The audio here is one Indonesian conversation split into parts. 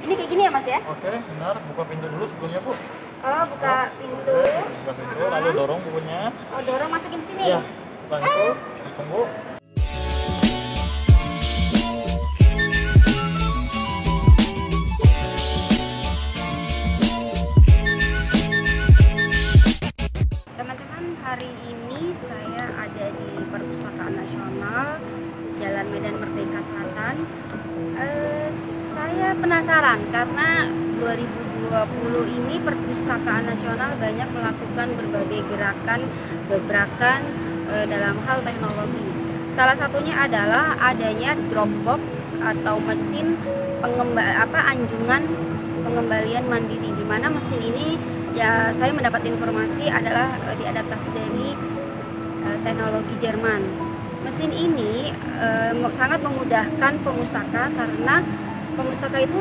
Ini kayak gini ya Mas ya? Oke, benar. Buka pintu dulu sebelumnya, Bu. Oh, buka pintu. Buka pintu, lalu dorong bukunya. Oh, dorong masukin sini. Iya. Setelah itu, tunggu. Teman-teman, hari ini saya ada di Perpustakaan Nasional Jalan Medan Merdeka Selatan. Saya penasaran karena 2020 ini Perpustakaan Nasional banyak melakukan berbagai gebrakan dalam hal teknologi. Salah satunya adalah adanya Dropbox atau mesin anjungan pengembalian mandiri, di mana mesin ini ya saya mendapat informasi adalah diadaptasi dari teknologi Jerman. Mesin ini sangat memudahkan pemustaka karena pemustaka itu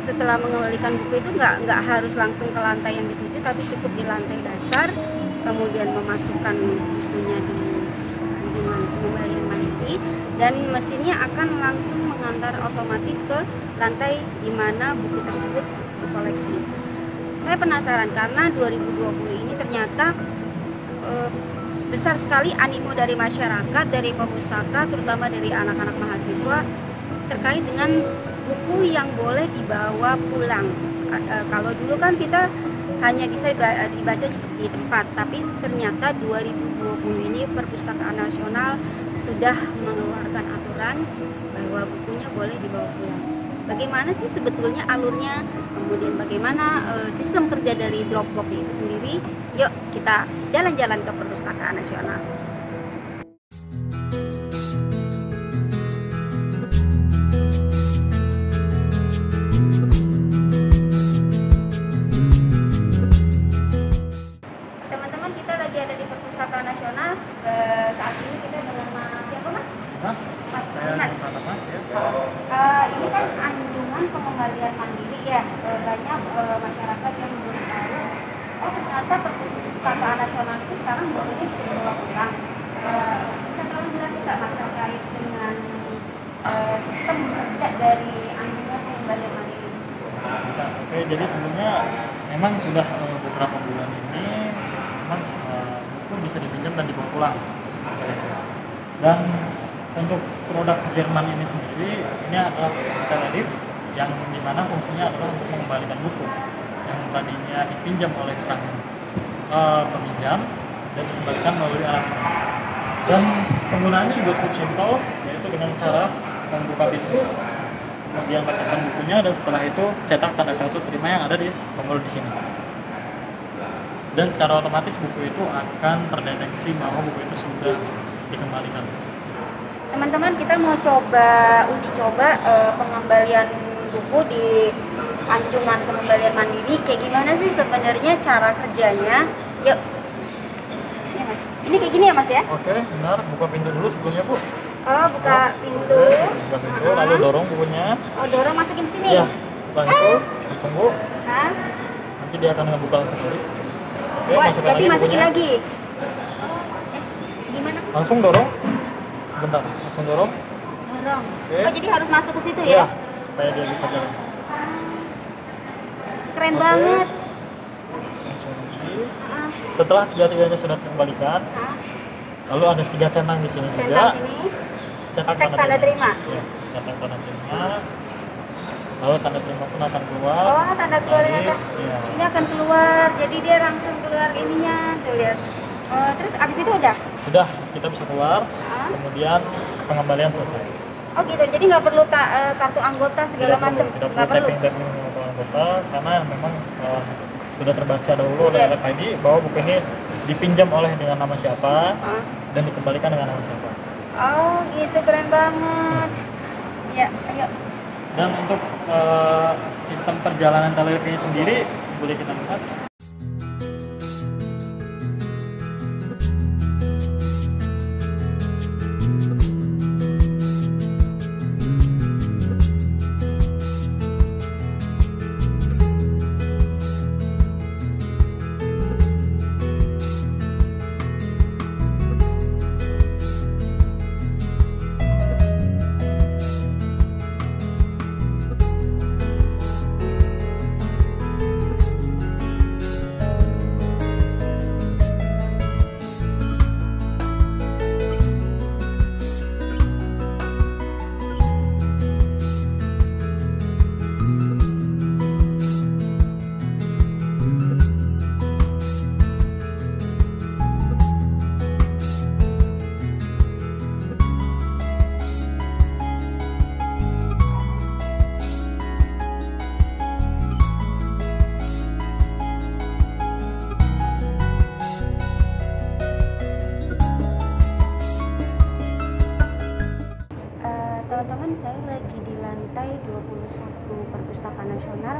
setelah mengembalikan buku itu nggak harus langsung ke lantai yang dituju, tapi cukup di lantai dasar, kemudian memasukkan bukunya di anjungan pengembalian mandiri, dan mesinnya akan langsung mengantar otomatis ke lantai di mana buku tersebut dikoleksi. Saya penasaran karena 2020 ini ternyata besar sekali animo dari masyarakat, dari pemustaka, terutama dari anak-anak mahasiswa terkait dengan buku yang boleh dibawa pulang. Kalau dulu kan kita hanya bisa dibaca di tempat, tapi ternyata 2020 ini Perpustakaan Nasional sudah mengeluarkan aturan bahwa bukunya boleh dibawa pulang. Bagaimana sih sebetulnya alurnya, kemudian bagaimana sistem kerja dari Dropbox itu sendiri? Yuk kita jalan-jalan ke Perpustakaan Nasional. Teman-teman, kita lagi ada di Perpustakaan Nasional. Saat ini kita dengan Mas siapa Mas? Mas, saya Mas Mas ya. Ini kan anjungan pengembalian mandiri ya. Banyak masyarakat yang belum tahu. Oh, ternyata Perpustakaan Nasional itu sekarang bukunya bisa dibawa pulang. Bisa tolong jelasin nggak Mas terkait dengan sistem kerja dari anjungan pengembalian mandiri? Bisa. Oke, jadi sebelumnya memang sudah beberapa bulan ini memang buku bisa dipinjam dan dibawa pulang. Dan untuk produk Jerman ini sendiri, ini adalah Telediff yang dimana fungsinya adalah untuk mengembalikan buku yang tadinya dipinjam oleh sang peminjam dan dikembalikan melalui alat. Dan penggunaannya juga cukup simpel, yaitu dengan cara membuka pintu, kemudian bacakan bukunya, dan setelah itu cetak tanda kartu terima yang ada di tombol di sini. Dan secara otomatis buku itu akan terdeteksi bahwa buku itu sudah dikembalikan. Teman-teman, kita mau uji coba pengembalian buku di anjungan pengembalian mandiri. Kayak gimana sih sebenarnya cara kerjanya? Yuk. Ya, Mas. Ini kayak gini ya Mas ya? Oke, benar. Buka pintu dulu sebelumnya, Bu. Oh, buka pintu. Buka pintu, lalu dorong bukunya. Oh, dorong masukin sini. Iya. Setelah itu tunggu. Hah? Nanti dia akan ngebuka kembali. Oke, Berarti masukin bukunya. lagi. Gimana? Langsung dorong. Sebentar, langsung dorong. Dorong. Oke. Oh, jadi harus masuk ke situ Iya, ya? supaya dia bisa jalan. Keren Oke. banget. Langsung uji. Ah, Setelah tiga-tiganya sudah dikembalikan, ah. lalu ada 3 centang di sini juga. Centang sini. Cetak Cek tanda terima. Iya, cetak tanda terima. Lalu tanda terima pun akan keluar. Oh, tanda keluarnya kan. Iya. Ini akan keluar. Jadi dia langsung keluar ininya. Tuh lihat. Terus abis itu udah? Sudah, kita bisa keluar. Ah. Kemudian pengembalian selesai. Oh gitu. Jadi nggak perlu kartu anggota segala macam. Tidak Nggak perlu perlu. tapping kartu anggota karena memang sudah terbaca dahulu oleh Udah. RFID bahwa buku ini dipinjam oleh dengan nama siapa Ah. dan dikembalikan dengan nama siapa. Oh gitu, keren banget. Ya, ayo. Dan untuk sistem perjalanan Telediff sendiri boleh kita lihat. Nasional.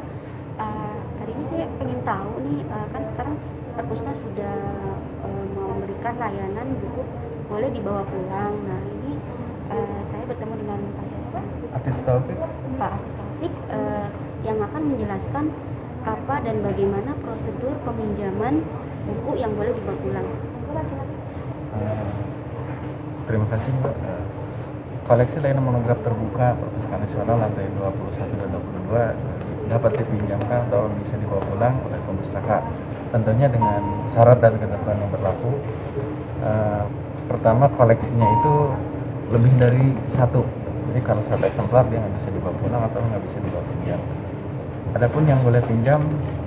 Hari ini saya pengen tahu nih, kan sekarang Perpusnas sudah mau memberikan layanan buku boleh dibawa pulang. Nah ini saya bertemu dengan Pak Atis Taufik. Taufik yang akan menjelaskan apa dan bagaimana prosedur peminjaman buku yang boleh dibawa pulang. Terima kasih Mbak. Koleksi layanan monograf terbuka Perpustakaan Nasional lantai 21 dan 22 dapat dipinjamkan atau bisa dibawa pulang oleh pemustaka, tentunya dengan syarat dan ketentuan yang berlaku. Pertama, koleksinya itu lebih dari satu, jadi kalau satu eksemplar dia nggak bisa dibawa pulang atau nggak bisa dibawa pinjam. Adapun yang boleh pinjam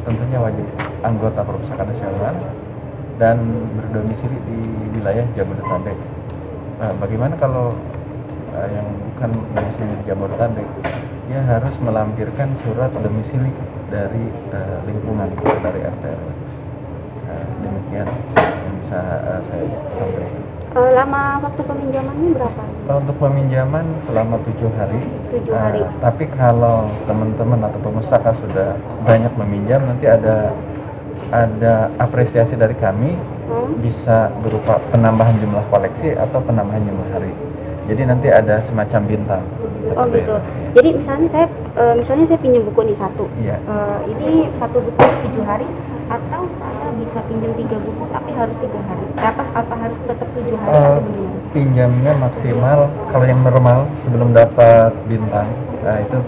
tentunya wajib anggota Perpustakaan Nasional dan berdomisili di wilayah Jabodetabek. Bagaimana kalau yang bukan domisili di Jabodetabek? Dia harus melampirkan surat domisili dari lingkungan, dari RT. Demikian yang bisa saya sampaikan. Lama waktu peminjamannya berapa? Untuk peminjaman selama 7 hari. 7 hari. Tapi kalau teman-teman atau pemustaka sudah banyak meminjam, nanti ada apresiasi dari kami, bisa berupa penambahan jumlah koleksi atau penambahan jumlah hari. Jadi nanti ada semacam bintang. Oh gitu. Jadi misalnya saya pinjam buku nih satu. Iya. Ini satu buku 7 hari, atau saya bisa pinjam 3 buku tapi harus 3 hari. Apa harus tetap 7 hari atau bagaimana? Pinjamnya maksimal kalau yang normal sebelum dapat bintang, itu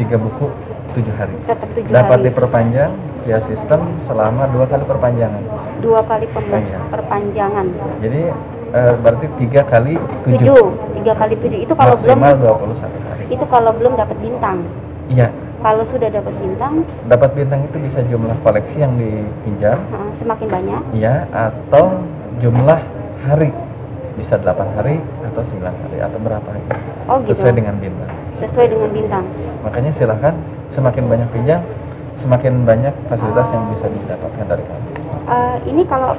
3 buku 7 hari. Tetap 7 Dapat hari. diperpanjang via sistem selama 2 kali perpanjangan. 2 kali Iya. perpanjangan. Jadi berarti 3 kali 7. 3 kali 7 itu kalau maksimal belum 21 hari. itu kalau belum dapat bintang. Iya. Kalau sudah dapat bintang, Dapat bintang itu bisa jumlah koleksi yang dipinjam, semakin banyak. iya, atau jumlah hari. Bisa 8 hari atau 9 hari atau berapa hari. Oh gitu. Sesuai dengan bintang. Sesuai dengan bintang. Makanya silahkan semakin banyak pinjam, semakin banyak fasilitas yang bisa didapatkan dari kami. Ini kalau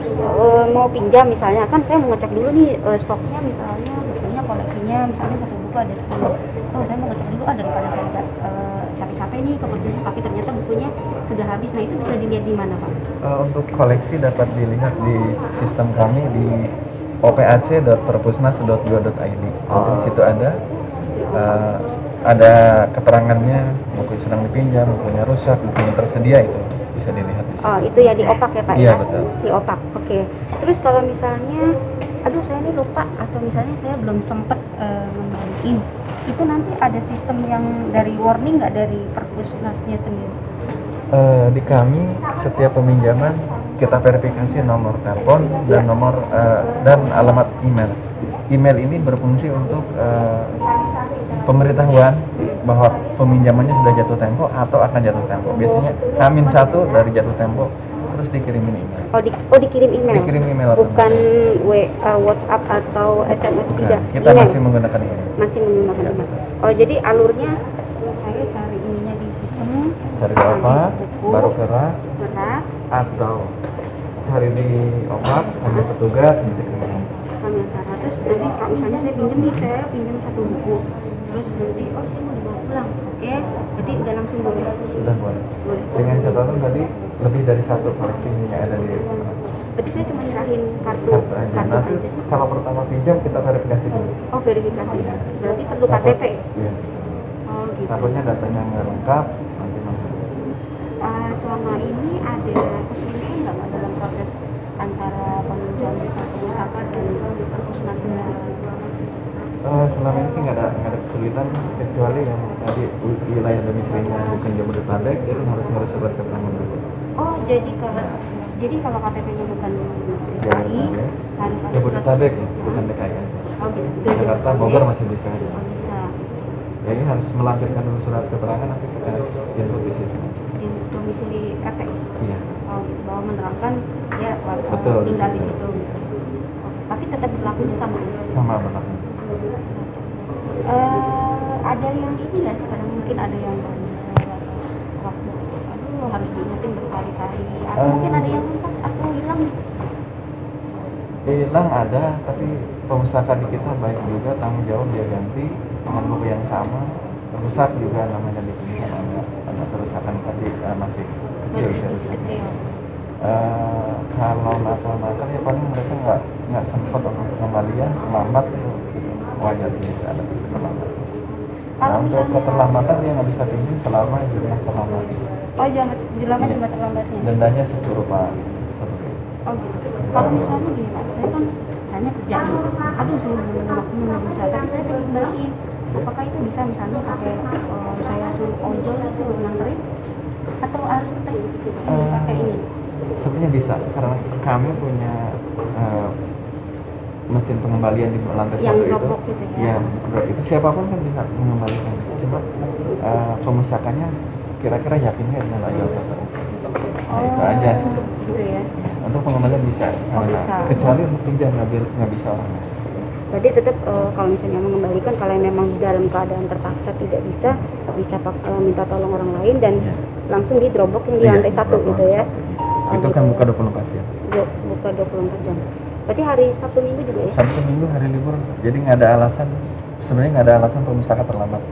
mau pinjam misalnya, kan saya mau ngecek dulu nih stoknya, misalnya bukunya, koleksinya, misalnya satu buku ada 10. Oh saya mau ngecek dulu, daripada saya capek-capek nih ke perpustakaan tapi ternyata bukunya sudah habis. Nah itu bisa dilihat di mana Pak? Untuk koleksi dapat dilihat di sistem kami di opac.perpusnas.go.id. Nanti di situ ada keterangannya, buku sedang dipinjam, bukunya rusak, bukunya tersedia, itu bisa dilihat di situ. Oh itu ya di opak ya Pak? Iya, ya? betul. Di opak, oke. Terus kalau misalnya, aduh saya ini lupa, atau misalnya saya belum sempet ngembaliin, itu nanti ada sistem yang dari warning nggak dari Perpusnasnya sendiri? Di kami setiap peminjaman kita verifikasi nomor telepon dan nomor dan alamat email. Email ini berfungsi untuk pemberitahuan bahwa peminjamannya sudah jatuh tempo atau akan jatuh tempo. Biasanya H-1 dari jatuh tempo terus dikirimin email. Dikirim email. Dikirim email Bukan WhatsApp atau SMS. Bukan. Tidak. Kita Email. masih menggunakan email. Masih menggunakan Ya, email. betul. Oh jadi alurnya saya cari ininya di sistem. Cari di opak, buku, baru gerak, atau cari di opak, ambil petugas, nanti kemudian. kami antara. Terus nanti kalau misalnya saya pinjam satu buku, terus nanti saya mau dibawa pulang, oke, jadi udah langsung boleh. Sudah boleh. Dengan catatan tadi lebih dari satu koleksi yang ada di Berarti saya cuma nyerahin kartu aja. Nanti kalau pertama pinjam kita verifikasi dulu. Oh verifikasi. Berarti perlu KTP. Iya. Oh gitu. Takutnya datanya nggak lengkap, nanti masuk. Selama ini ada kesulitan nggak Pak dalam proses antara peminjam perpustakaan dan Perpusnas sendiri? Selama ini sih nggak ada kesulitan, kecuali yang tadi wilayah domisilinya bukan Jabodetabek, dia kan harus ngurus surat keterangan dulu. Oh jadi kalau KTP-nya bukan DKI Jabodetabek, harus ada surat. Jabodetabek ya, bukan DKI aja. Oh gitu. Jakarta, Bogor masih bisa. Oh bisa. Jadi harus melampirkan dulu surat keterangan, nanti kita input di sistem. Di domisili RT. Iya. Oh gitu. Bahwa menerangkan ya Betul, tinggal di di situ. situ. Gitu. Tapi tetap berlakunya sama. Sama berlaku. Ada yang ini nggak sih, kadang mungkin ada yang waktu harus diingetin berkali-kali, atau mungkin ada yang rusak atau hilang. Hilang ada, tapi pemustaka di kita baik juga, tanggung jawab dia ganti dengan buku yang sama. Rusak juga namanya dipinjam, ada terus masih kecil masih kecil. Kalau nakal-nakal ya paling mereka nggak sempat untuk pengembalian lambat itu wajar sih ada keterlambatan. Nah, Kalau untuk misalnya keterlambatan dia nggak bisa pinjam selama jumlah terlambat. oh jumlah Iya. jumlah terlambatnya. Dendanya serupa seperti itu. Oh gitu. Kalau misalnya gini Pak, saya kan hanya kerja nih. Aduh saya belum ada waktu nggak bisa, tapi saya pengen kembaliin. Apakah itu bisa misalnya pakai saya suruh ojol, suruh nganterin, atau harus tetap pakai ini? Sebenarnya bisa karena kami punya mesin pengembalian di lantai Yang satu itu. robot gitu ya? Ya, drop itu siapapun kan bisa mengembalikan. Cuma pemustakannya kira-kira yakin nggak dengan ojol tersebut. Nah, itu aja sih. Gitu ya. Untuk pengembalian bisa, Oh, karena bisa. kecuali untuk pinjam nggak bisa orang lain. Berarti tetap kalau misalnya mengembalikan, kalau memang dalam keadaan terpaksa tidak bisa minta tolong orang lain dan Iya. langsung di drop yang di Iya, lantai satu drop gitu lantai ya? satu, iya. Oh, Itu gitu. kan buka 24 jam. Buka 24 jam. Berarti hari Sabtu Minggu juga ya? Sabtu Minggu hari libur, jadi nggak ada alasan. Sebenarnya nggak ada alasan pemustaka terlambat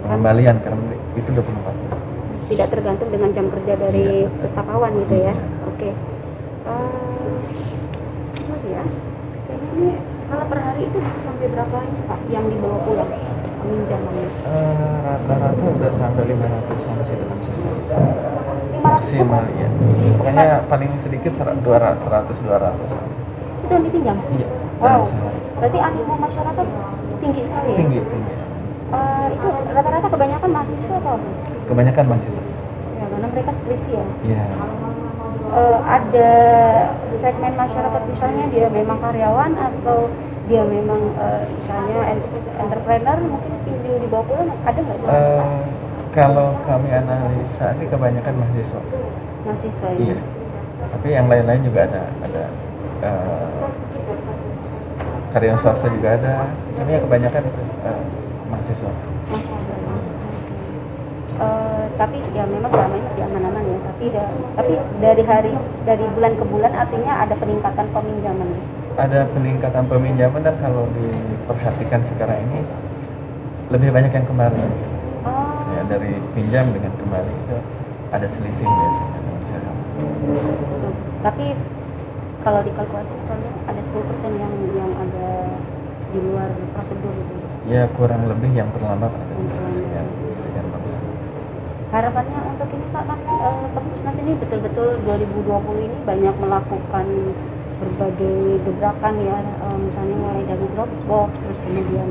pengembalian karena itu 24 jam. Tidak tergantung dengan jam kerja dari Iya, betul. pustakawan gitu ya? Iya. Oke. Apa ya? Kayaknya ini kalau per hari itu bisa sampai berapa ini Pak yang dibawa pulang peminjamannya? Rata-rata udah sampai 500-an sih dalam sehari. 500 Maksimal ya. Pokoknya paling sedikit 100-200. itu yang dipinjam? Iya. Wow. Dalam sehari. Berarti animo masyarakat tinggi sekali ya? Tinggi. Itu rata-rata kebanyakan mahasiswa atau apa? Kebanyakan mahasiswa. Ya, karena mereka skripsi ya. Iya. Ada segmen masyarakat misalnya dia memang karyawan atau dia memang misalnya entrepreneur mungkin pinjam dibawa pulang ada nggak? Kalau kami analisa sih kebanyakan mahasiswa. Mahasiswa ini. Iya. Tapi yang lain-lain juga ada karyawan swasta juga ada. Cuma ya kebanyakan itu mahasiswa. Tapi ya memang selama ini masih aman-aman ya. Tapi dari bulan ke bulan artinya ada peningkatan peminjaman. Ada peningkatan peminjaman dan kalau diperhatikan sekarang ini lebih banyak yang kembali. Ya, dari pinjam dengan kembali itu ada selisih biasanya. Tapi kalau dikalkulasi misalnya ada 10% yang ada di luar prosedur itu. Ya kurang lebih yang terlambat ada Yang sekian persen. Harapannya untuk ini Pak kan Perpusnas ini betul-betul 2020 ini banyak melakukan berbagai gebrakan ya, misalnya mulai dari Dropbox, terus kemudian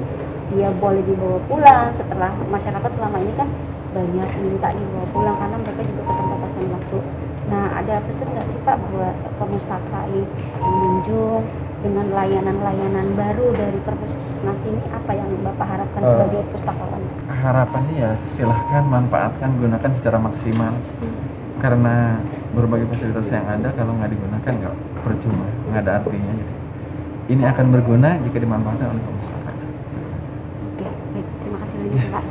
dia boleh dibawa pulang setelah masyarakat selama ini kan banyak minta dibawa pulang karena mereka juga keterbatasan waktu. Nah, ada pesan nggak sih Pak buat pemustaka ini pengunjung dengan layanan-layanan baru dari Perpusnas ini, apa yang Bapak harapkan sebagai pustakawan? Harapannya ya silahkan manfaatkan, gunakan secara maksimal. Karena berbagai fasilitas yang ada kalau nggak digunakan nggak percuma, nggak ada artinya. Jadi ini akan berguna jika dimanfaatkan oleh pemustaka. Oke, baik. Terima kasih banyak Pak.